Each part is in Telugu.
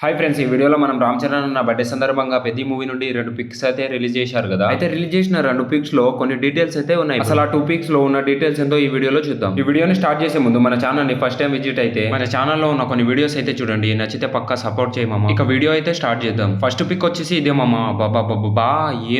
హాయ్ ఫ్రెండ్స్, ఈ వీడియోలో మనం రామ్ చరణ్ అన్న బర్త్డే సందర్భంగా పెద్ద మూవీ నుండి 2 పిక్స్ అయితే రిలీజ్ చేశారు కదా. అయితే రిలీజ్ చేసిన 2 పిక్స్ లో కొన్ని డీటెయిల్స్ అయితే ఉన్నాయి. అసలు ఆ 2 పిక్స్ లో ఉన్న డీటెయిల్స్ ఏంటో ఈ వీడియోలో చూద్దాం. ఈ వీడియోని స్టార్ట్ చేసే ముందు మన ఛానల్ ని ఫస్ట్ టైం విజిట్ అయితే మన ఛానల్లో ఉన్న కొన్ని వీడియోస్ అయితే చూడండి. నచ్చితే పక్కా సపోర్ట్ చేయమమ్మా. ఇక వీడియో అయితే స్టార్ట్ చేద్దాం. ఫస్ట్ పిక్ వచ్చేసి ఇదే మామ. బాబా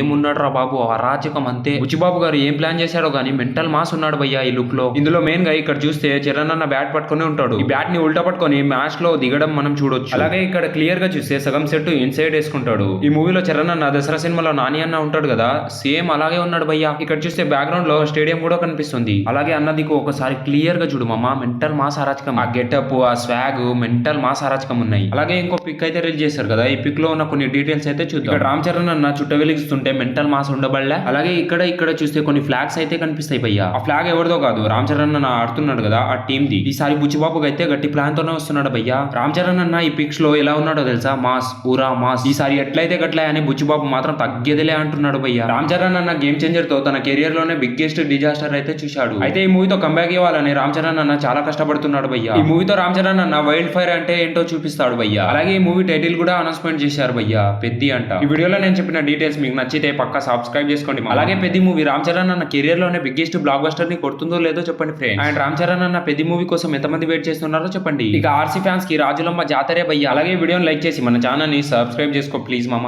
ఏమున్నాడు రా బాబు, అరాచకం అంతే. బుచ్చిబాబు గారు ఏం ప్లాన్ చేశాడో గానీ మెంటల్ మాస్ ఉన్నాడు భయ్యా ఈ లుక్ లో. ఇందులో మెయిన్ గా ఇక్కడ చూస్తే చరణ్ అన్న బ్యాట్ పట్టుకుని ఉంటాడు. ఈ బ్యాట్ ని ఉల్టా పట్టుకొని మ్యాచ్ లో దిగడం మనం చూడొచ్చు. అలాగే ఇక్కడ క్లియర్ గా చూస్తే సగం సెట్ ఇన్సైడ్ వేసుకుంటాడు. ఈ మూవీలో చరణ్ అన్న దసరా సినిమాలో నాని అన్న ఉంటాడు కదా, సేమ్ అలాగే ఉన్నాడు భయ్యా. ఇక్కడ చూస్తే బ్యాక్గ్రౌండ్ లో స్టేడియం కూడా కనిపిస్తుంది. అలాగే అన్నదికు ఒకసారి క్లియర్ గా చూడు మామ, మెంటల్ మాస్ అరాచకం. ఆ గెటప్, ఆ స్వాగ్, మెంటల్ మాస్ అరాచకం ఉన్నాయి. అలాగే ఇంకో పిక్ అయితే రిలీజ్ చేశారు కదా. ఈ పిక్ లో ఉన్న కొన్ని డీటెయిల్స్ అయితే చూద్దాం. ఇక్కడ రామ్ చరణ్ అన్న చుట్ట వెలిగిస్తుంటే మెంటల్ మాస్ ఉండబడలే. అలాగే ఇక్కడ చూస్తే కొన్ని ఫ్లాగ్స్ అయితే కనిపిస్తాయి భయ్యా. ఆ ఫ్లాగ్ ఎవరిదో కాదు, రామ్ చరణ్ అన్న ఆడుతున్నాడు కదా ఆ టీమ్ ది. ఈసారి బుచ్చిబాబుకి అయితే గట్టి ప్లాన్ తోనే వస్తున్నాడు భయ్యా. రామ్ చరణ్ అన్న ఈ పిక్స్ లో ఎలా ఉన్నాడో తెలుసా, మాస్ పూరా మాస్. ఈసారి ఎట్లయితే గట్లే అని బుచ్చిబాబు మాత్రం తగ్గేదిలే అంటున్నాడు భయ్యా. రామ్ చరణ్ అన్న గేమ్ చేంజర్ తో తన కెరియర్ లోనే బిగ్గెస్ట్ డిజాస్టర్ అయితే చూశాడు. అయితే ఈ మూవీతో కంబ్యాక్ ఇవ్వాలని రామ్ చరణ్ అన్న చాలా కష్టపడుతున్నాడు భయ్యా. ఈ మూవీతో రామ్ చరణ్ అన్న వైల్డ్ ఫైర్ అంటే ఏంటో చూపిస్తాడు భయ్యా. అలాగే ఈ మూవీ టైటిల్ కూడా అనౌన్స్మెంట్ చేశారు భయ్యా, పెద్ది అంట. ఈ వీడియోలో నేను చెప్పిన డీటెయిల్స్ మీకు నచ్చితే పక్కా సబ్స్క్రైబ్ చేసుకోండి. అలాగే పెద్ది మూవీ రామ్ చరణ్ అన్న కెరియర్ లోనే బిగ్గెస్ట్ బ్లాక్ బస్టర్ ని కొడుతుందో లేదో చెప్పండి ఫ్రెండ్స్. అండ్ రామ్ చరణ్ అన్న పెద్ది మూవీ కోసం ఎంతమంది వెయిట్ చేస్తున్నారో చెప్పండి. ఇక ఆర్సీ ఫ్యాన్స్ కి రాజులమ్మ జాతరే భయ్యా. అలాగే వీడియోని లైక్ చేసి మన ఛానల్ ని సబ్స్క్రైబ్ చేసుకో ప్లీజ్ మామ.